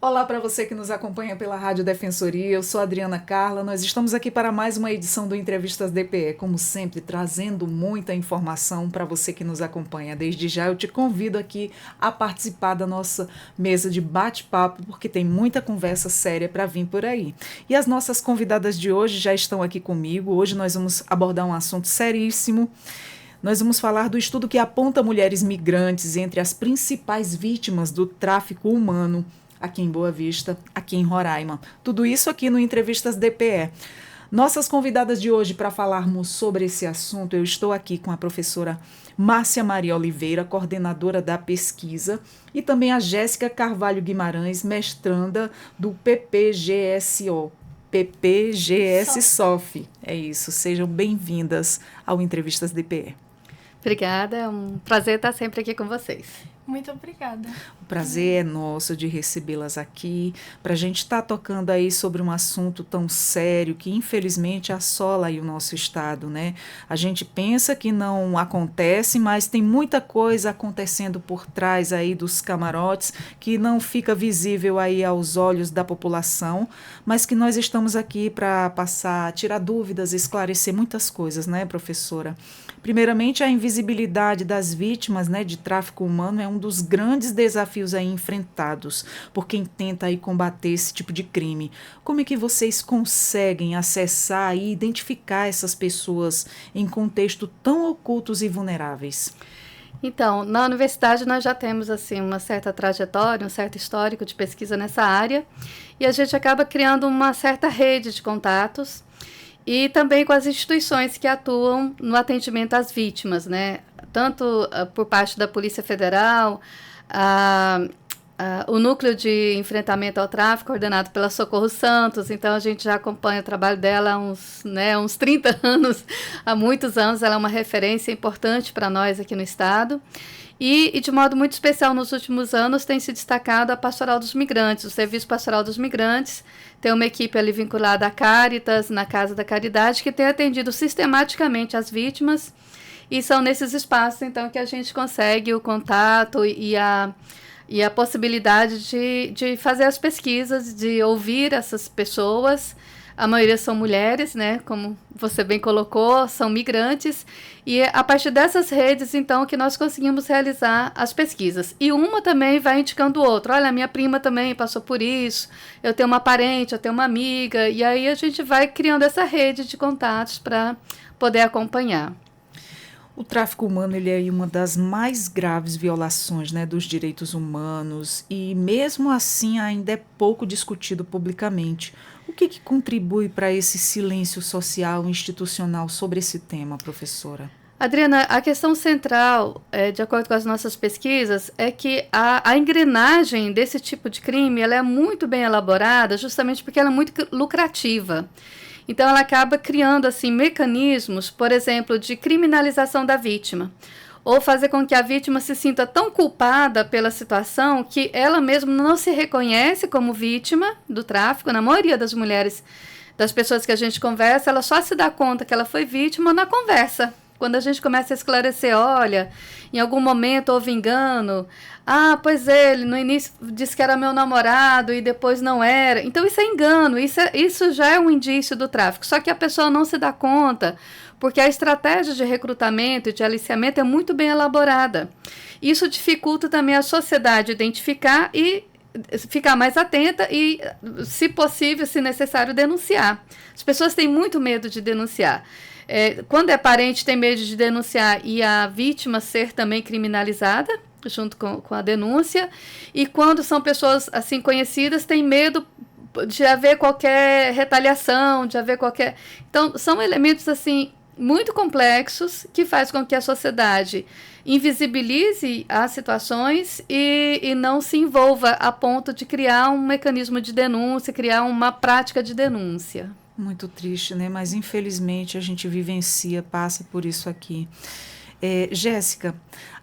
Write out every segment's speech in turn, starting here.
Olá para você que nos acompanha pela Rádio Defensoria, eu sou Adriana Carla, nós estamos aqui para mais uma edição do Entrevistas DPE, como sempre, trazendo muita informação para você que nos acompanha. Desde já eu te convido aqui a participar da nossa mesa de bate-papo, porque tem muita conversa séria para vir por aí. E as nossas convidadas de hoje já estão aqui comigo, hoje nós vamos abordar um assunto seríssimo. Nós vamos falar do estudo que aponta mulheres migrantes entre as principais vítimas do tráfico humano aqui em Boa Vista, aqui em Roraima. Tudo isso aqui no Entrevistas DPE. Nossas convidadas de hoje para falarmos sobre esse assunto, eu estou aqui com a professora Márcia Maria Oliveira, coordenadora da pesquisa, e também a Jéssica Carvalho Guimarães, mestranda do PPGSO. PPGS-SOF. É isso, sejam bem-vindas ao Entrevistas DPE. Obrigada, é um prazer estar sempre aqui com vocês. Muito obrigada. O prazer é nosso de recebê-las aqui, para a gente estar tocando aí sobre um assunto tão sério que infelizmente assola aí o nosso estado, né? A gente pensa que não acontece, mas tem muita coisa acontecendo por trás aí dos camarotes que não fica visível aí aos olhos da população, mas que nós estamos aqui para passar, tirar dúvidas, esclarecer muitas coisas, né, professora? Primeiramente, a invisibilidade das vítimas, né, de tráfico humano é um dos grandes desafios aí enfrentados por quem tenta aí combater esse tipo de crime. Como é que vocês conseguem acessar e identificar essas pessoas em contexto tão ocultos e vulneráveis? Então, na universidade nós já temos assim uma certa trajetória, um certo histórico de pesquisa nessa área, e a gente acaba criando uma certa rede de contatos e também com as instituições que atuam no atendimento às vítimas, né? Tanto por parte da Polícia Federal, o Núcleo de Enfrentamento ao Tráfico, coordenado pela Socorro Santos. Então, a gente já acompanha o trabalho dela há uns 30 anos, há muitos anos. Ela é uma referência importante para nós aqui no Estado. E, de modo muito especial, nos últimos anos, tem se destacado a Pastoral dos Migrantes, o Serviço Pastoral dos Migrantes. Tem uma equipe ali vinculada à Caritas, na Casa da Caridade, que tem atendido sistematicamente as vítimas. E são nesses espaços, então, que a gente consegue o contato e a possibilidade de fazer as pesquisas, de ouvir essas pessoas. A maioria são mulheres, né? Como você bem colocou, são migrantes. E é a partir dessas redes, então, que nós conseguimos realizar as pesquisas. E uma também vai indicando o outro. Olha, a minha prima também passou por isso. Eu tenho uma parente, eu tenho uma amiga. E aí a gente vai criando essa rede de contatos para poder acompanhar. O tráfico humano ele é uma das mais graves violações, né, dos direitos humanos e, mesmo assim, ainda é pouco discutido publicamente. O que contribui para esse silêncio social e institucional sobre esse tema, professora? Adriana, a questão central, de acordo com as nossas pesquisas, é que a engrenagem desse tipo de crime ela é muito bem elaborada justamente porque ela é muito lucrativa. Então, ela acaba criando assim, mecanismos, por exemplo, de criminalização da vítima, ou fazer com que a vítima se sinta tão culpada pela situação que ela mesma não se reconhece como vítima do tráfico. Na maioria das mulheres, das pessoas que a gente conversa, ela só se dá conta que ela foi vítima na conversa. Quando a gente começa a esclarecer, olha, em algum momento houve engano. Ah, pois ele no início disse que era meu namorado e depois não era. Então isso é engano, isso já é um indício do tráfico. Só que a pessoa não se dá conta, porque a estratégia de recrutamento e de aliciamento é muito bem elaborada. Isso dificulta também a sociedade identificar e ficar mais atenta e, se possível, se necessário, denunciar. As pessoas têm muito medo de denunciar. Quando é parente, tem medo de denunciar e a vítima ser também criminalizada, junto com a denúncia. E quando são pessoas assim conhecidas, tem medo de haver qualquer retaliação, de haver qualquer... Então, são elementos assim muito complexos que faz com que a sociedade invisibilize as situações e não se envolva a ponto de criar um mecanismo de denúncia, criar uma prática de denúncia. Muito triste, né? Mas infelizmente a gente vivencia, passa por isso aqui. Jéssica,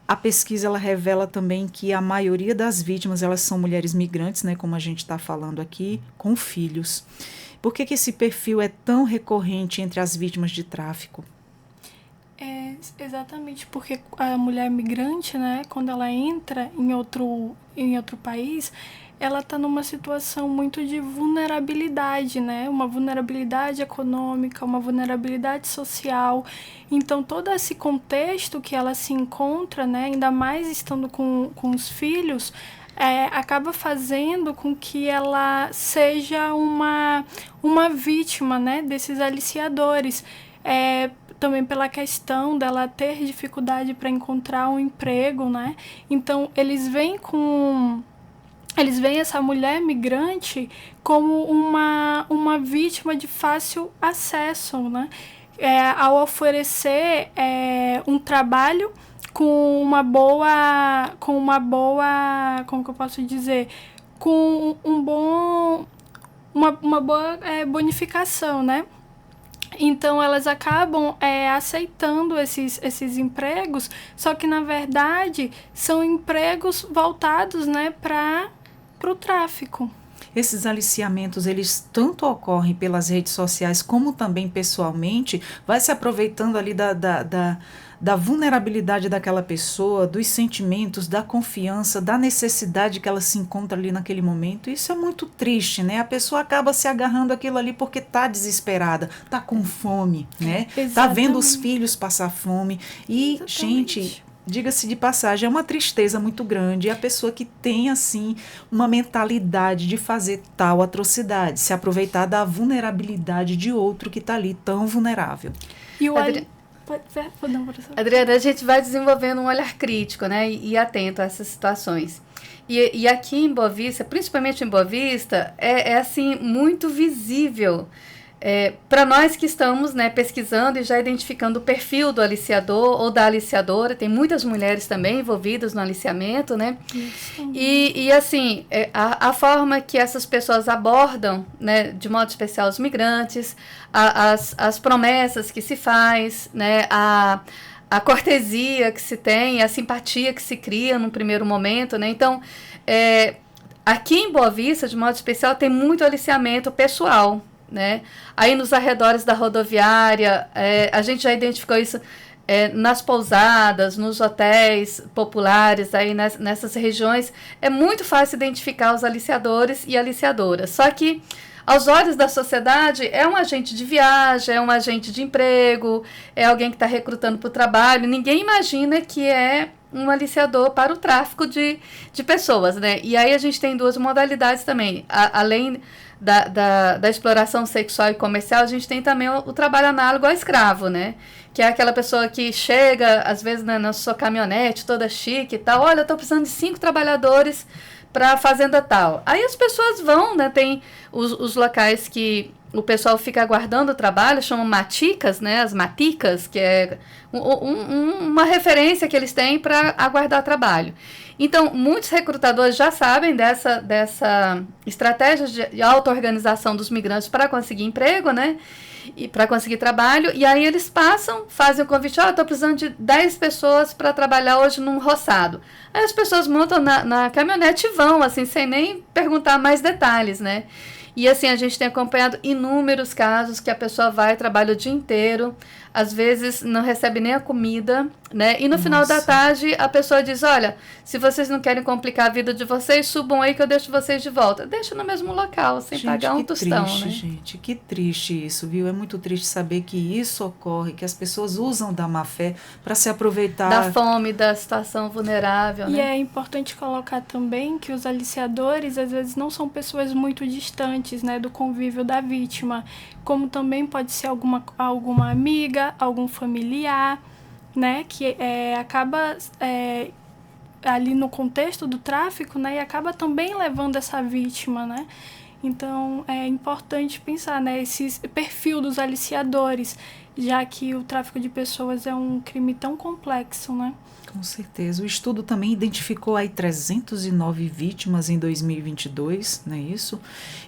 a pesquisa ela revela também que a maioria das vítimas elas são mulheres migrantes, né? Como a gente está falando aqui, com filhos. Por que esse perfil é tão recorrente entre as vítimas de tráfico? Exatamente porque a mulher migrante, né, quando ela entra em outro país, ela está numa situação muito de vulnerabilidade, né? Uma vulnerabilidade econômica, uma vulnerabilidade social. Então, todo esse contexto que ela se encontra, né, ainda mais estando com os filhos, acaba fazendo com que ela seja uma vítima, né, desses aliciadores. Também pela questão dela ter dificuldade para encontrar um emprego, né? Então, eles veem essa mulher migrante como uma vítima de fácil acesso, né? Ao oferecer um trabalho com uma boa, como que eu posso dizer, com uma boa bonificação, né? Então, elas acabam aceitando esses empregos, só que, na verdade, são empregos voltados, né, para o tráfico. Esses aliciamentos, eles tanto ocorrem pelas redes sociais como também pessoalmente, vai se aproveitando ali da vulnerabilidade daquela pessoa, dos sentimentos, da confiança, da necessidade que ela se encontra ali naquele momento. Isso é muito triste, né? A pessoa acaba se agarrando àquilo ali porque está desesperada, está com fome, né? Está vendo os filhos passar fome. E, gente, diga-se de passagem, é uma tristeza muito grande. E a pessoa que tem, assim, uma mentalidade de fazer tal atrocidade, se aproveitar da vulnerabilidade de outro que está ali tão vulnerável. E o Adriana, a gente vai desenvolvendo um olhar crítico, né, e atento a essas situações. E aqui em Boa Vista, principalmente em Boa Vista, assim, muito visível para nós que estamos, né, pesquisando e já identificando o perfil do aliciador ou da aliciadora. Tem muitas mulheres também envolvidas no aliciamento, né? Isso. E assim, a forma que essas pessoas abordam, né, de modo especial os migrantes, as promessas que se faz, né, a cortesia que se tem, a simpatia que se cria num primeiro momento, né? Então, aqui em Boa Vista, de modo especial, tem muito aliciamento pessoal, né? Aí nos arredores da rodoviária, a gente já identificou isso nas pousadas, nos hotéis populares, aí nessas regiões. É muito fácil identificar os aliciadores e aliciadoras. Só que, aos olhos da sociedade, é um agente de viagem, é um agente de emprego, é alguém que está recrutando para o trabalho. Ninguém imagina que é um aliciador para o tráfico de pessoas, né? E aí a gente tem duas modalidades também. Além da exploração sexual e comercial, a gente tem também o trabalho análogo ao escravo, né? Que é aquela pessoa que chega, às vezes, na sua caminhonete, toda chique e tal. Olha, eu estou precisando de 5 trabalhadores para a fazenda tal. Aí as pessoas vão, né? Tem os locais que o pessoal fica aguardando o trabalho, chamam maticas, né? As maticas, que é uma referência que eles têm para aguardar trabalho. Então, muitos recrutadores já sabem dessa estratégia de auto-organização dos migrantes para conseguir emprego, né? E para conseguir trabalho. E aí eles fazem o convite: estou precisando de 10 pessoas para trabalhar hoje num roçado. Aí as pessoas montam na caminhonete e vão, assim, sem nem perguntar mais detalhes, né? E assim, a gente tem acompanhado inúmeros casos que a pessoa vai, trabalha o dia inteiro, às vezes não recebe nem a comida, né? E no final da tarde a pessoa diz: olha, se vocês não querem complicar a vida de vocês, subam aí que eu deixo vocês de volta. Deixa no mesmo local, sem pagar um tostão, triste, né? Gente, que triste isso, viu? É muito triste saber que isso ocorre, que as pessoas usam da má fé para se aproveitar. Da fome, da situação vulnerável, né? E é importante colocar também que os aliciadores, às vezes, não são pessoas muito distantes, né, do convívio da vítima, como também pode ser alguma amiga, algum familiar, né, que acaba ali no contexto do tráfico, né, e acaba também levando essa vítima, né. Então, é importante pensar, né, esse perfil dos aliciadores, já que o tráfico de pessoas é um crime tão complexo, né. Com certeza. O estudo também identificou aí 309 vítimas em 2022, não é isso?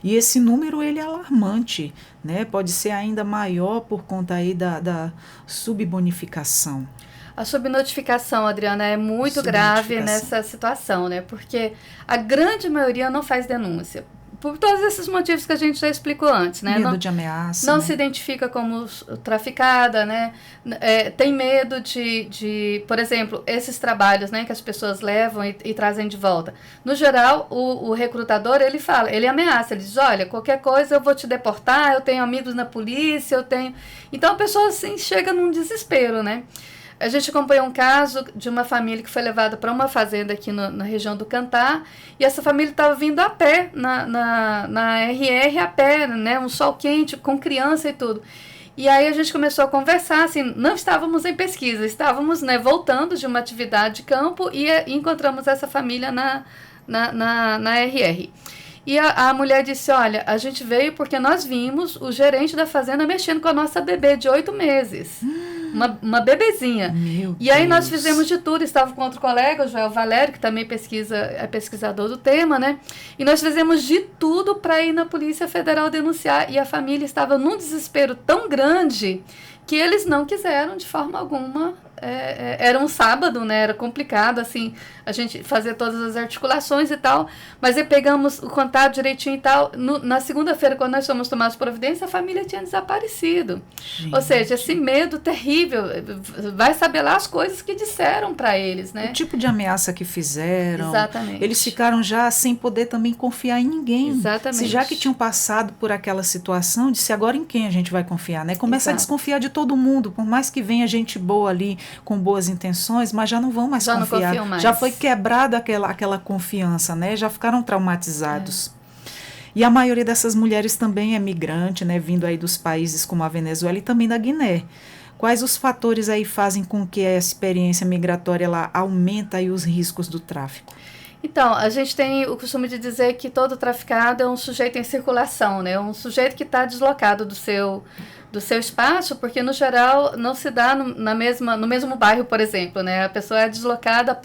E esse número, ele é alarmante, né? Pode ser ainda maior por conta aí da subbonificação. A subnotificação, Adriana, é muito grave nessa situação, né? Porque a grande maioria não faz denúncia. por todos esses motivos que a gente já explicou antes, né? Medo de ameaça. Não né? se identifica como traficada, né? Tem medo de, por exemplo, esses trabalhos, né, que as pessoas levam e trazem de volta. No geral, o recrutador, ele fala, ele ameaça, ele diz, olha, qualquer coisa eu vou te deportar, eu tenho amigos na polícia, eu tenho... Então a pessoa, assim, chega num desespero, né? A gente acompanhou um caso de uma família que foi levada para uma fazenda aqui na região do Cantá, e essa família estava vindo a pé, na RR a pé, né, um sol quente, com criança e tudo. E aí a gente começou a conversar, assim, não estávamos em pesquisa, estávamos, né, voltando de uma atividade de campo e encontramos essa família na RR. E a mulher disse, olha, a gente veio porque nós vimos o gerente da fazenda mexendo com a nossa bebê de 8 meses. Uma bebezinha. E aí nós fizemos de tudo, estava com outro colega, o Joel Valério, que também é pesquisador do tema, né? E nós fizemos de tudo para ir na Polícia Federal denunciar. E a família estava num desespero tão grande que eles não quiseram de forma alguma. Era um sábado, né? Era complicado, assim, a gente fazer todas as articulações e tal, mas aí pegamos o contato direitinho e tal. Na segunda-feira, quando nós fomos tomar as providências, a família tinha desaparecido. Gente. Ou seja, esse medo terrível, vai saber lá as coisas que disseram para eles, né? O tipo de ameaça que fizeram. Exatamente. Eles ficaram já sem poder também confiar em ninguém. Exatamente. Se já que tinham passado por aquela situação, disse agora em quem a gente vai confiar, né? Começa a desconfiar de todo mundo, por mais que venha gente boa ali, com boas intenções, mas já não vão mais confiar. Não confiam mais. Já foi quebrada aquela confiança, né? Já ficaram traumatizados. E a maioria dessas mulheres também é migrante, né? Vindo aí dos países como a Venezuela e também da Guiné. Quais os fatores aí fazem com que a experiência migratória ela aumenta aí os riscos do tráfico? Então, a gente tem o costume de dizer que todo traficado é um sujeito em circulação, né? Um sujeito que está deslocado do seu espaço, porque no geral não se dá no mesmo bairro, por exemplo, né? A pessoa é deslocada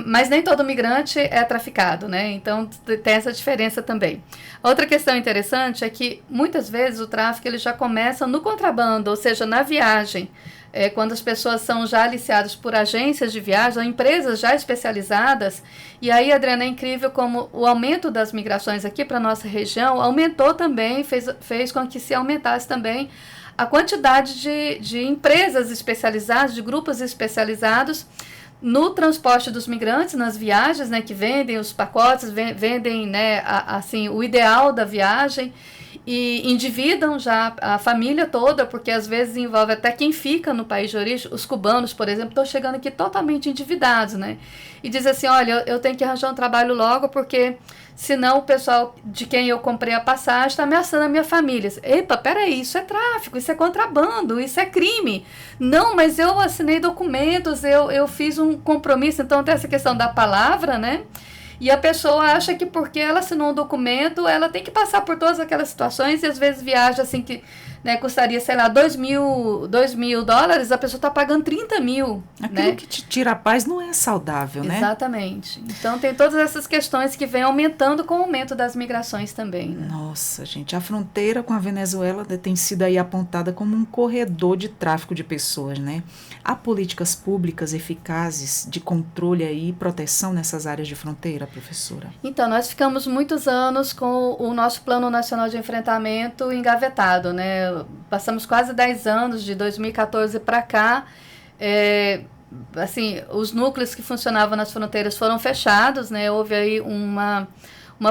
mas nem todo migrante é traficado, né? Então tem essa diferença também. Outra questão interessante é que muitas vezes o tráfico ele já começa no contrabando, ou seja, na viagem. Quando as pessoas são já aliciadas por agências de viagem, ou empresas já especializadas, e aí, Adriana, é incrível como o aumento das migrações aqui para a nossa região aumentou também, fez com que se aumentasse também a quantidade de empresas especializadas, de grupos especializados no transporte dos migrantes, nas viagens, né, que vendem os pacotes, vendem, né, assim, o ideal da viagem, e endividam já a família toda, porque às vezes envolve até quem fica no país de origem. Os cubanos, por exemplo, estão chegando aqui totalmente endividados, né? E dizem assim, olha, eu tenho que arranjar um trabalho logo, porque senão o pessoal de quem eu comprei a passagem está ameaçando a minha família. Epa, peraí, isso é tráfico, isso é contrabando, isso é crime. Não, mas eu assinei documentos, eu fiz um compromisso. Então tem essa questão da palavra, né? E a pessoa acha que porque ela assinou um documento, ela tem que passar por todas aquelas situações, e às vezes viaja assim que, né, custaria, sei lá, $2.000, a pessoa está pagando 30 mil. Aquilo, né, que te tira a paz não é saudável, né? Exatamente. Então tem todas essas questões que vêm aumentando com o aumento das migrações também. Né? Nossa, gente, a fronteira com a Venezuela tem sido aí apontada como um corredor de tráfico de pessoas, né? Há políticas públicas eficazes de controle aí e proteção nessas áreas de fronteira, professora? Então, nós ficamos muitos anos com o nosso Plano Nacional de Enfrentamento engavetado, né? Passamos quase 10 anos, de 2014 para cá. Assim, os núcleos que funcionavam nas fronteiras foram fechados, né? Houve aí uma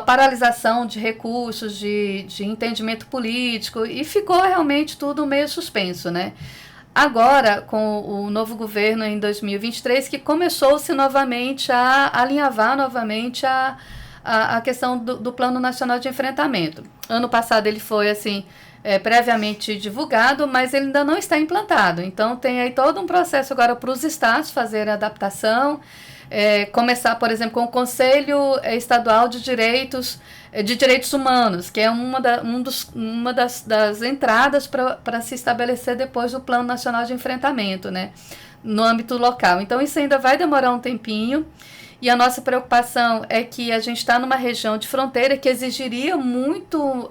paralisação de recursos, de entendimento político, e ficou realmente tudo meio suspenso, né? Agora, com o novo governo em 2023, que começou-se novamente a alinhavar novamente a questão do Plano Nacional de Enfrentamento. Ano passado ele foi, assim, previamente divulgado, mas ele ainda não está implantado. Então, tem aí todo um processo agora para os estados fazerem a adaptação, começar, por exemplo, com o Conselho Estadual de Direitos Humanos, que é uma das entradas para se estabelecer depois o Plano Nacional de Enfrentamento, né, no âmbito local. Então, isso ainda vai demorar um tempinho, e a nossa preocupação é que a gente está numa região de fronteira que exigiria muito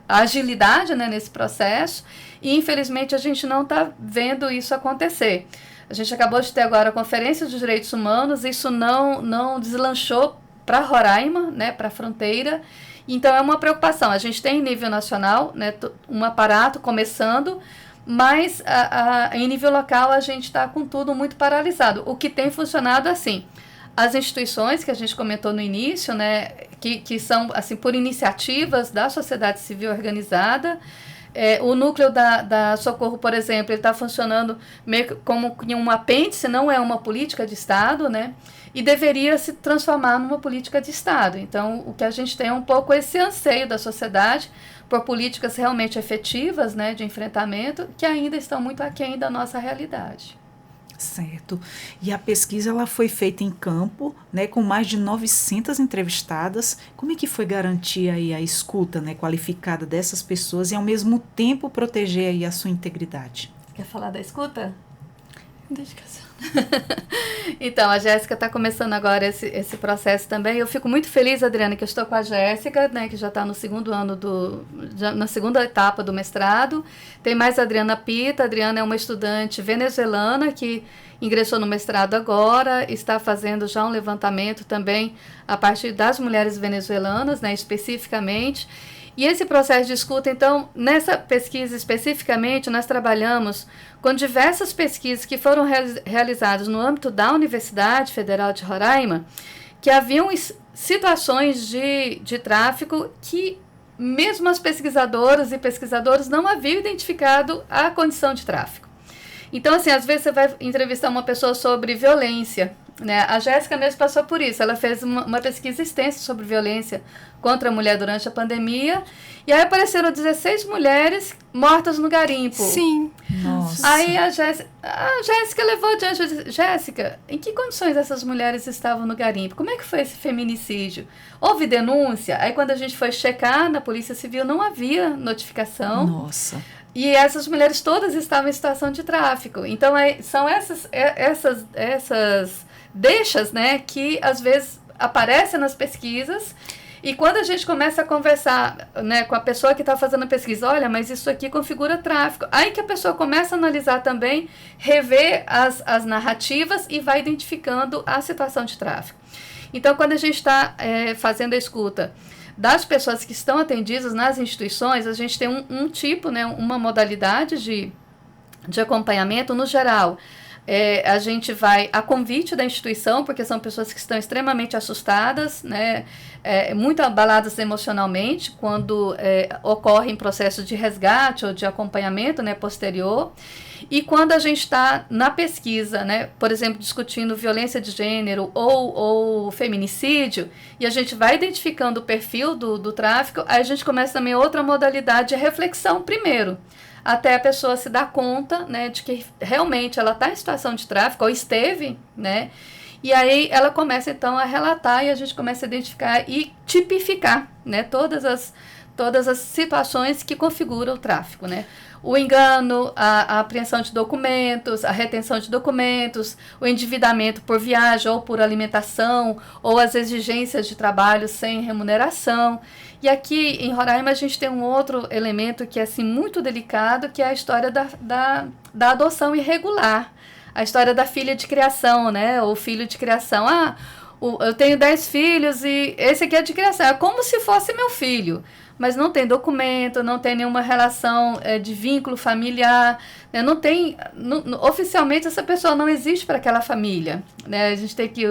a agilidade, né, nesse processo, e infelizmente a gente não está vendo isso acontecer. A gente acabou de ter agora a Conferência de Direitos Humanos, isso não deslanchou para Roraima, né, para a fronteira. Então é uma preocupação. A gente tem em nível nacional, né, um aparato começando, mas em nível local a gente está com tudo muito paralisado. O que tem funcionado assim, as instituições que a gente comentou no início, né, que são assim por iniciativas da sociedade civil organizada. O núcleo da Socorro, por exemplo, ele está funcionando meio como um apêndice, não é uma política de Estado, né? E deveria se transformar numa política de Estado. Então, o que a gente tem é um pouco esse anseio da sociedade por políticas realmente efetivas, né, de enfrentamento, que ainda estão muito aquém da nossa realidade. Certo. E a pesquisa ela foi feita em campo, né, com mais de 900 entrevistadas. Como é que foi garantir aí a escuta, né, qualificada dessas pessoas e, ao mesmo tempo, proteger aí a sua integridade? Quer falar da escuta? Dedicação. Então, a Jéssica está começando agora esse processo também. Eu fico muito feliz, Adriana, que eu estou com a Jéssica, né, que já está no segundo ano na segunda etapa do mestrado. Tem mais a Adriana Pita. A Adriana é uma estudante venezuelana que ingressou no mestrado agora, está fazendo já um levantamento também a partir das mulheres venezuelanas, né, especificamente. E esse processo de escuta, então, nessa pesquisa especificamente, nós trabalhamos com diversas pesquisas que foram realizadas no âmbito da Universidade Federal de Roraima, que haviam situações de tráfico que mesmo as pesquisadoras e pesquisadores não haviam identificado a condição de tráfico. Então, assim, às vezes você vai entrevistar uma pessoa sobre violência, né? A Jéssica mesmo passou por isso. Ela fez uma pesquisa extensa sobre violência contra a mulher durante a pandemia. E aí apareceram 16 mulheres mortas no garimpo. Sim. Nossa. Aí a Jéssica levou adiante. Eu disse, Jéssica, em que condições essas mulheres estavam no garimpo? Como é que foi esse feminicídio? Houve denúncia? Aí quando a gente foi checar na Polícia Civil, não havia notificação. Nossa. E essas mulheres todas estavam em situação de tráfico. Então, são essas deixas, né, que às vezes aparecem nas pesquisas. E quando a gente começa a conversar, né, com a pessoa que está fazendo a pesquisa, olha, mas isso aqui configura tráfico. Aí que a pessoa começa a analisar também, rever as narrativas e vai identificando a situação de tráfico. Então, quando a gente está fazendo a escuta das pessoas que estão atendidas nas instituições, a gente tem um tipo, né, uma modalidade de acompanhamento no geral. A gente vai a convite da instituição, porque são pessoas que estão extremamente assustadas, né, muito abaladas emocionalmente, quando ocorrem processos de resgate ou de acompanhamento, né, posterior. E quando a gente está na pesquisa, né, por exemplo, discutindo violência de gênero ou feminicídio, e a gente vai identificando o perfil do tráfico, aí a gente começa também outra modalidade de reflexão primeiro, até a pessoa se dar conta, né, de que realmente ela está em situação de tráfico, ou esteve, né, e aí ela começa então a relatar e a gente começa a identificar e tipificar, né, todas as situações que configuram o tráfico, né. O engano, a apreensão de documentos, a retenção de documentos, o endividamento por viagem ou por alimentação, ou as exigências de trabalho sem remuneração. E aqui em Roraima a gente tem um outro elemento que é assim, muito delicado, que é a história da adoção irregular. A história da filha de criação, né? Ou filho de criação. Eu tenho 10 filhos e esse aqui é de criação. É como se fosse meu filho. Mas não tem documento, não tem nenhuma relação de vínculo familiar, né? Não tem, oficialmente essa pessoa não existe para aquela família, né? A gente tem aqui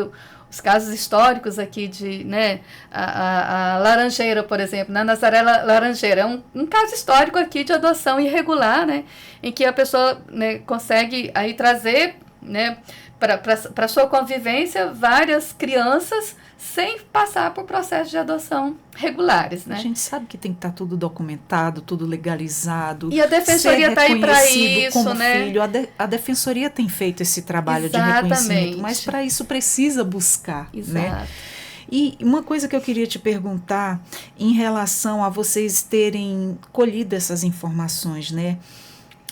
os casos históricos aqui de, né, a Laranjeira, por exemplo, na Nazaré Laranjeira, é um caso histórico aqui de adoção irregular, né? Em que a pessoa, né, consegue aí trazer, né, para sua convivência várias crianças sem passar por processos de adoção regulares, né? A gente sabe que tem que estar tudo documentado, tudo legalizado. E a Defensoria está aí para isso, como né? Filho. A Defensoria tem feito esse trabalho Exatamente. De reconhecimento, mas para isso precisa buscar, Exato. Né? E uma coisa que eu queria te perguntar em relação a vocês terem colhido essas informações, né?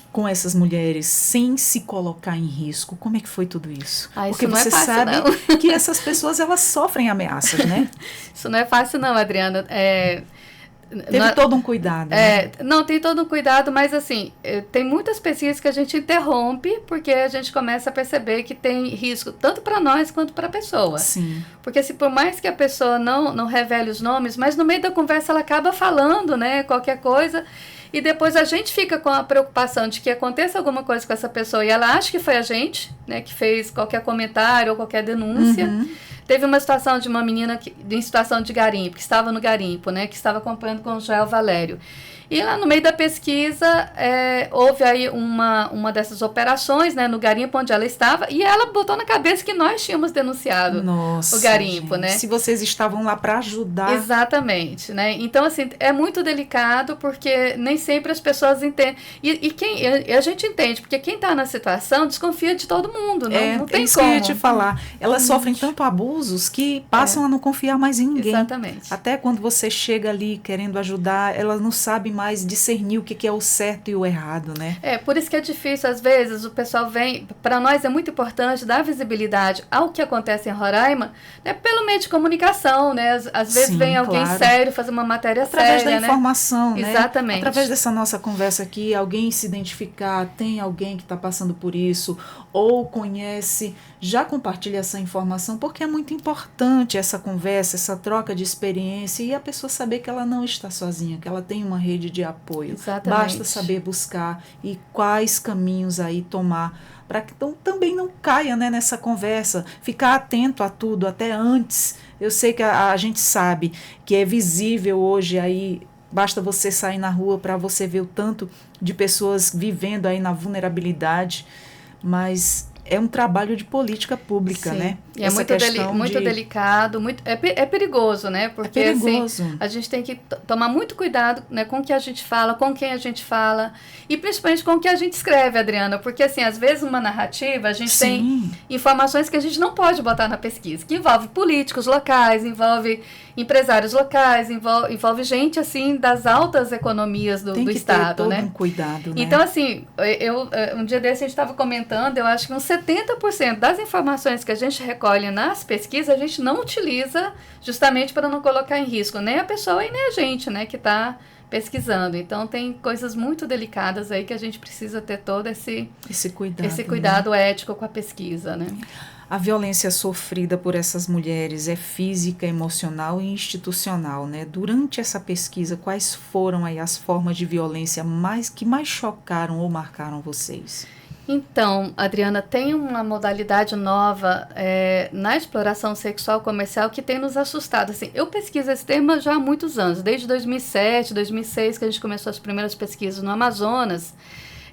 Com essas mulheres sem se colocar em risco, como é que foi tudo isso? Porque você fácil, sabe não. que essas pessoas elas sofrem ameaças, né? Isso não é fácil não, Adriana. Teve todo um cuidado, né? Não, tem todo um cuidado, mas assim, tem muitas pesquisas que a gente interrompe porque a gente começa a perceber que tem risco tanto para nós quanto para a pessoa. Sim. Porque se por mais que a pessoa não revele os nomes, mas no meio da conversa ela acaba falando, né, qualquer coisa, e depois a gente fica com a preocupação de que aconteça alguma coisa com essa pessoa e ela acha que foi a gente, né, que fez qualquer comentário ou qualquer denúncia. Uhum. Teve uma situação de uma menina em situação de garimpo, que estava no garimpo, né, que estava acompanhando com o Joel Valério. E lá no meio da pesquisa, houve aí uma dessas operações, né, no garimpo onde ela estava, e ela botou na cabeça que nós tínhamos denunciado o garimpo, gente, né? Se vocês estavam lá para ajudar. Exatamente, né? Então, assim, é muito delicado, porque nem sempre as pessoas entendem. E a gente entende, porque quem está na situação desconfia de todo mundo, não tem isso como. Que eu ia te falar. Elas sofrem tanto abusos que passam a não confiar mais em ninguém. Exatamente. Até quando você chega ali querendo ajudar, elas não sabem mais discernir o que é o certo e o errado, né? Por isso que é difícil, às vezes, o pessoal vem... Para nós é muito importante dar visibilidade ao que acontece em Roraima, né, pelo meio de comunicação, né? Às vezes vem alguém sério fazer uma matéria através séria, da informação, né? né? Exatamente. Através dessa nossa conversa aqui, alguém se identificar, tem alguém que está passando por isso, ou conhece, já compartilha essa informação, porque é muito importante essa conversa, essa troca de experiência, e a pessoa saber que ela não está sozinha, que ela tem uma rede de apoio. Exatamente. Basta saber buscar e quais caminhos aí tomar, para que também não caia, né, nessa conversa, ficar atento a tudo, até antes. Eu sei que a gente sabe que é visível hoje aí, basta você sair na rua para você ver o tanto de pessoas vivendo aí na vulnerabilidade, mas é um trabalho de política pública, Sim. né? E é muito delicado, é perigoso, né? Porque assim, a gente tem que tomar muito cuidado, né, com o que a gente fala, com quem a gente fala, e principalmente com o que a gente escreve, Adriana, porque assim, às vezes uma narrativa, a gente tem informações que a gente não pode botar na pesquisa, que envolve políticos locais, envolve empresários locais, envolve gente assim das altas economias do estado, ter todo né? Um cuidado, né? Então assim, um dia desse a gente estava comentando, eu acho que uns 70% das informações que a gente recolhe nas pesquisas a gente não utiliza justamente para não colocar em risco nem a pessoa e nem a gente, né, que está pesquisando. Então tem coisas muito delicadas aí que a gente precisa ter todo esse cuidado, né, ético com a pesquisa, né? A violência sofrida por essas mulheres é física, emocional e institucional, né? Durante essa pesquisa, quais foram aí as formas de violência que mais chocaram ou marcaram vocês? Então, Adriana, tem uma modalidade nova na exploração sexual comercial que tem nos assustado. Assim, eu pesquiso esse tema já há muitos anos, desde 2007, 2006, que a gente começou as primeiras pesquisas no Amazonas.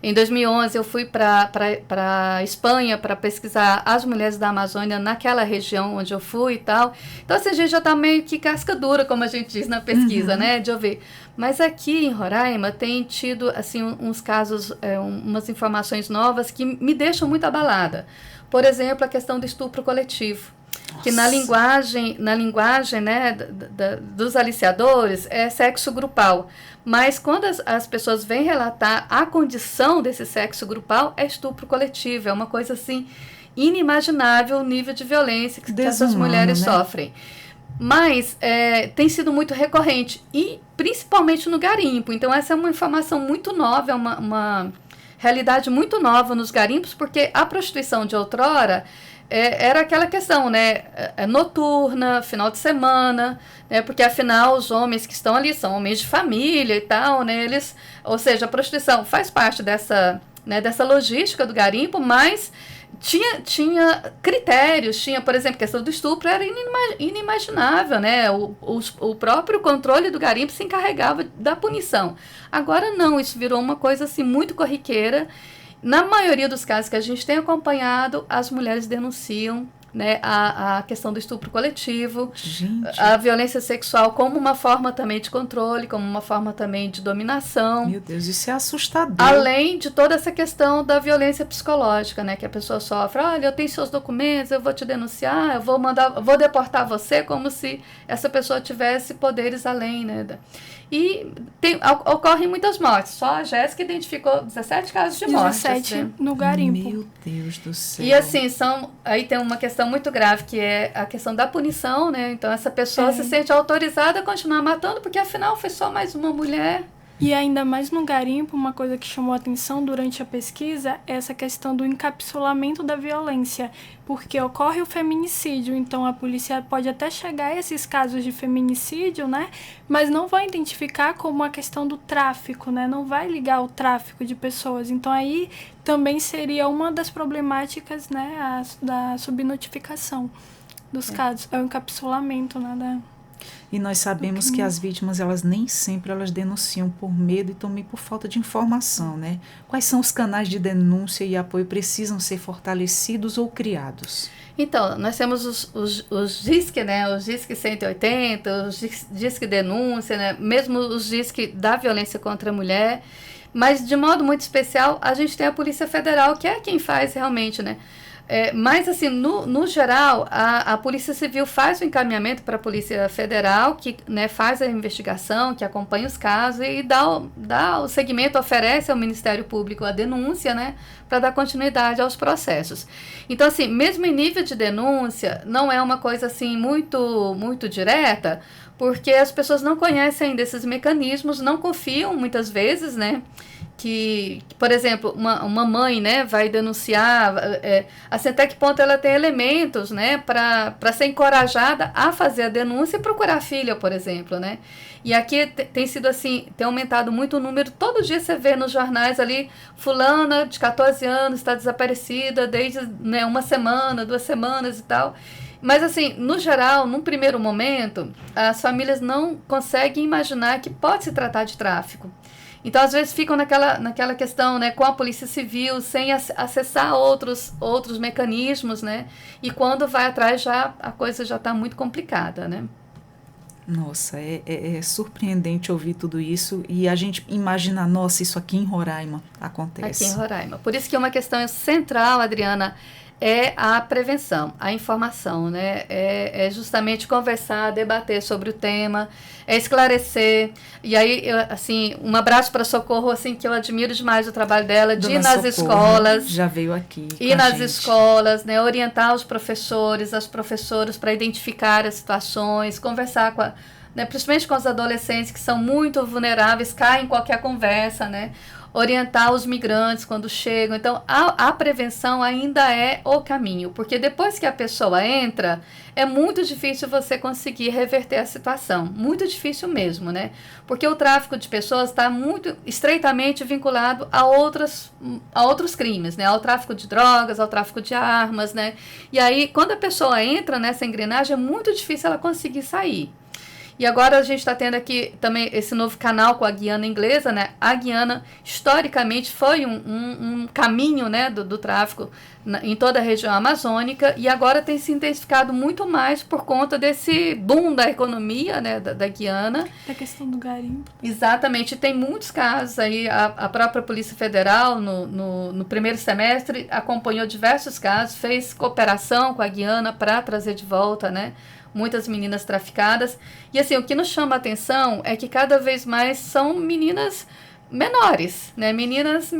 Em 2011, eu fui para a Espanha para pesquisar as mulheres da Amazônia naquela região onde eu fui e tal. Então, assim, a gente já está meio que casca dura, como a gente diz na pesquisa, né, de ouvir. Mas aqui em Roraima tem tido assim, uns casos, umas informações novas que me deixam muito abalada. Por exemplo, a questão do estupro coletivo. Que na linguagem né, dos aliciadores é sexo grupal. Mas quando as pessoas vêm relatar a condição desse sexo grupal, é estupro coletivo. É uma coisa assim inimaginável o nível de violência que essas mulheres sofrem. Mas tem sido muito recorrente, e principalmente no garimpo. Então essa é uma informação muito nova, é uma realidade muito nova nos garimpos, porque a prostituição de outrora era aquela questão, né, noturna, final de semana, né, porque afinal os homens que estão ali são homens de família e tal, né, ou seja, a prostituição faz parte dessa logística do garimpo, mas tinha critérios, por exemplo, a questão do estupro era inimaginável, né, o próprio controle do garimpo se encarregava da punição. Agora não, isso virou uma coisa assim muito corriqueira. Na maioria dos casos que a gente tem acompanhado, as mulheres denunciam, né, a questão do estupro coletivo, a violência sexual como uma forma também de controle, como uma forma também de dominação. Meu Deus, isso é assustador. Além de toda essa questão da violência psicológica, né, que a pessoa sofre. Olha, eu tenho seus documentos, eu vou te denunciar, eu vou deportar você, como se essa pessoa tivesse poderes além, né? E ocorrem muitas mortes. Só a Jéssica identificou 17 casos de morte. 17 no garimpo. Meu Deus do céu. E assim, aí tem uma questão questão muito grave, que é a questão da punição, né? Então, essa pessoa se sente autorizada a continuar matando, porque afinal foi só mais uma mulher. E ainda mais no garimpo, uma coisa que chamou a atenção durante a pesquisa é essa questão do encapsulamento da violência, porque ocorre o feminicídio, então a polícia pode até chegar a esses casos de feminicídio, né, mas não vai identificar como a questão do tráfico, né, não vai ligar o tráfico de pessoas. Então aí também seria uma das problemáticas, né, da subnotificação dos casos, é o encapsulamento, né, E nós sabemos que as vítimas, elas nem sempre elas denunciam por medo e também por falta de informação, né? Quais são os canais de denúncia e apoio precisam ser fortalecidos ou criados? Então, nós temos os DISC, né? Os DISC 180, os DISC denúncia, né? Mesmo os DISC da violência contra a mulher. Mas, de modo muito especial, a gente tem a Polícia Federal, que é quem faz realmente, né? Mas, assim, no geral, a Polícia Civil faz o encaminhamento para a Polícia Federal, que, né, faz a investigação, que acompanha os casos e dá o segmento, oferece ao Ministério Público a denúncia, né, para dar continuidade aos processos. Então, assim, mesmo em nível de denúncia, não é uma coisa, assim, muito, muito direta, porque as pessoas não conhecem ainda esses mecanismos, não confiam muitas vezes, né, que, por exemplo, uma mãe, né, vai denunciar, assim, até que ponto ela tem elementos, né, para ser encorajada a fazer a denúncia e procurar a filha, por exemplo, né. E aqui tem sido assim, tem aumentado muito o número, todo dia você vê nos jornais ali, fulana de 14 anos está desaparecida desde, né, uma semana, 2 semanas e tal. Mas, assim, no geral, num primeiro momento, as famílias não conseguem imaginar que pode se tratar de tráfico. Então, às vezes, ficam naquela questão, né, com a Polícia Civil, sem acessar outros mecanismos, né? E quando vai atrás, a coisa já está muito complicada, né? Nossa, é surpreendente ouvir tudo isso e a gente imagina, nossa, isso aqui em Roraima acontece. Aqui em Roraima. Por isso que uma questão central, Adriana, é a prevenção, a informação, né? É justamente conversar, debater sobre o tema, esclarecer. E aí, assim, um abraço para a Socorro, assim, que eu admiro demais o trabalho dela, de ir nas escolas. Já veio aqui. Ir nas escolas, né? Orientar os professores, as professoras para identificar as situações, conversar com né, principalmente com os adolescentes que são muito vulneráveis, caem em qualquer conversa, né? Orientar os migrantes quando chegam. Então, a prevenção ainda é o caminho, porque depois que a pessoa entra, é muito difícil você conseguir reverter a situação, muito difícil mesmo, né? Porque o tráfico de pessoas está muito estreitamente vinculado a outros crimes, né? Ao tráfico de drogas, ao tráfico de armas, né? E aí, quando a pessoa entra nessa engrenagem, é muito difícil ela conseguir sair. E agora a gente está tendo aqui também esse novo canal com a Guiana Inglesa, né? A Guiana, historicamente, foi um caminho, né, do tráfico em toda a região amazônica e agora tem se intensificado muito mais por conta desse boom da economia, né, da Guiana. Da questão do garimpo. Exatamente. Tem muitos casos aí. A própria Polícia Federal, no primeiro semestre, acompanhou diversos casos, fez cooperação com a Guiana para trazer de volta, né, muitas meninas traficadas. E assim, o que nos chama a atenção é que cada vez mais são meninas menores, né? Meninas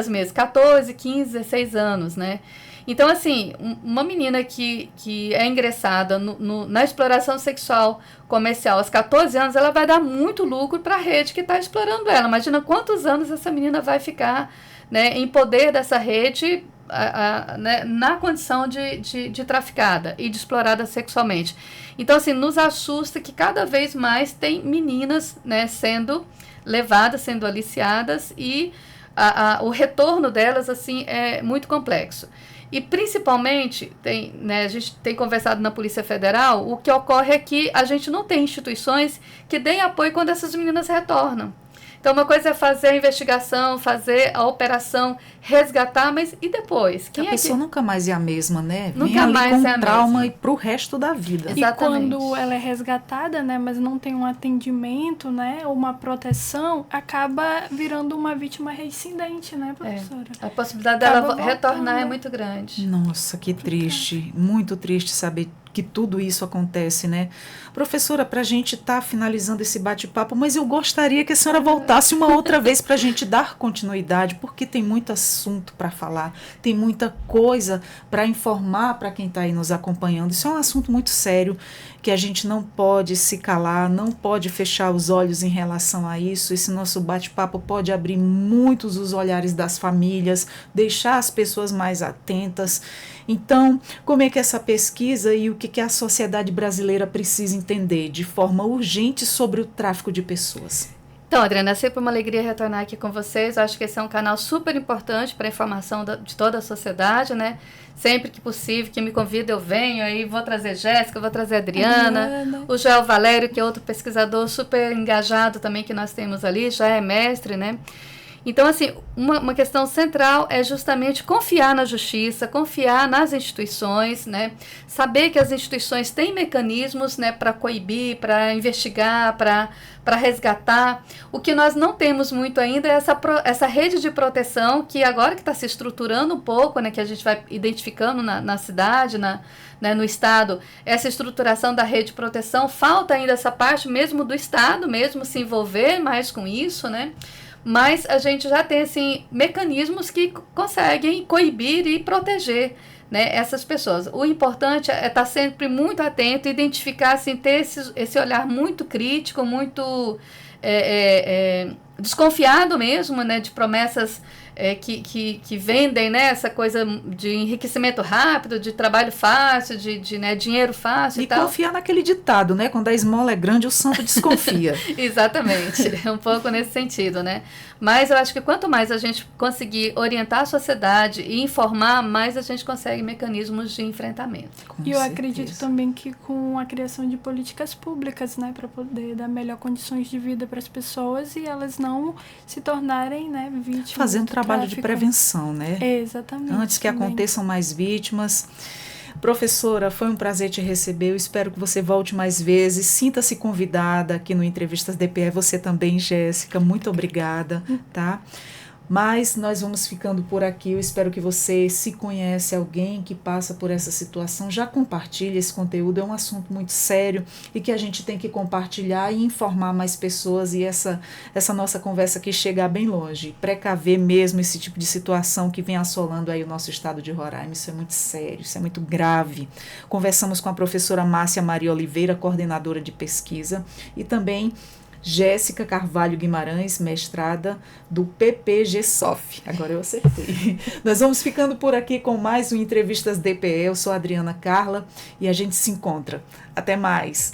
mesmo, 14, 15, 16 anos, né? Então, assim, uma menina que é ingressada na exploração sexual comercial aos 14 anos, ela vai dar muito lucro para a rede que está explorando ela. Imagina quantos anos essa menina vai ficar, né, em poder dessa rede, né, na condição de traficada e de explorada sexualmente. Então, assim, nos assusta que cada vez mais tem meninas, né, sendo levadas, sendo aliciadas e o retorno delas, assim, é muito complexo. E, principalmente, né, a gente tem conversado na Polícia Federal, o que ocorre é que a gente não tem instituições que deem apoio quando essas meninas retornam. Então, uma coisa é fazer a investigação, fazer a operação, resgatar, mas e depois? A pessoa nunca mais é a mesma, né? Nunca Vem ali mais com é a trauma mesma. e pro resto da vida. Exatamente. E quando ela é resgatada, né, mas não tem um atendimento, né, ou uma proteção, acaba virando uma vítima reincidente, né, professora? A possibilidade dela retornar é muito grande. Nossa, que triste. Muito triste saber que tudo isso acontece, né? Professora, para a gente estar finalizando esse bate-papo, mas eu gostaria que a senhora voltasse uma outra vez para a gente dar continuidade, porque tem muito assunto para falar, tem muita coisa para informar para quem está aí nos acompanhando. Isso é um assunto muito sério, que a gente não pode se calar, não pode fechar os olhos em relação a isso. Esse nosso bate-papo pode abrir muitos os olhares das famílias, deixar as pessoas mais atentas. Então, como é que essa pesquisa e o que a sociedade brasileira precisa entender de forma urgente sobre o tráfico de pessoas? Então, Adriana, é sempre uma alegria retornar aqui com vocês. Eu acho que esse é um canal super importante para a informação de toda a sociedade, né? Sempre que possível, que me convida, eu venho, aí vou trazer Jéssica, vou trazer Adriana, o Joel Valério, que é outro pesquisador super engajado também que nós temos ali, já é mestre, né? Então, assim, uma questão central é justamente confiar na justiça, confiar nas instituições, né? Saber que as instituições têm mecanismos, né, para coibir, para investigar, para resgatar. O que nós não temos muito ainda é essa rede de proteção que agora que está se estruturando um pouco, né, que a gente vai identificando na cidade, né, no Estado, essa estruturação da rede de proteção. Falta ainda essa parte mesmo do Estado, mesmo se envolver mais com isso, né? Mas a gente já tem, assim, mecanismos que conseguem coibir e proteger, né, essas pessoas. O importante é estar sempre muito atento, identificar, assim, ter esse olhar muito crítico, muito desconfiado mesmo, né, de promessas que vendem, né, essa coisa de enriquecimento rápido, de trabalho fácil, de né, dinheiro fácil e tal. E confiar naquele ditado, né? Quando a esmola é grande, o santo desconfia. Exatamente, é um pouco nesse sentido, né? Mas eu acho que quanto mais a gente conseguir orientar a sociedade e informar, mais a gente consegue mecanismos de enfrentamento. E eu acredito também que com a criação de políticas públicas, né, para poder dar melhor condições de vida para as pessoas e elas não se tornarem, né, vítimas. Fazer um trabalho de prevenção, né? Exatamente. Antes que aconteçam mais vítimas. Professora, foi um prazer te receber. Eu espero que você volte mais vezes. Sinta-se convidada aqui no Entrevistas DPE. Você também, Jéssica. Muito obrigada, tá? Mas nós vamos ficando por aqui. Eu espero que você, se conhece alguém que passa por essa situação, já compartilhe esse conteúdo. É um assunto muito sério e que a gente tem que compartilhar e informar mais pessoas e essa nossa conversa aqui chegar bem longe. Precaver mesmo esse tipo de situação que vem assolando aí o nosso estado de Roraima. Isso é muito sério, isso é muito grave. Conversamos com a professora Márcia Maria Oliveira, coordenadora de pesquisa, e também Jéssica Carvalho Guimarães, mestrada do PPG-SOF. Agora eu acertei. Nós vamos ficando por aqui com mais um Entrevistas DPE. Eu sou a Adriana Carla e a gente se encontra. Até mais.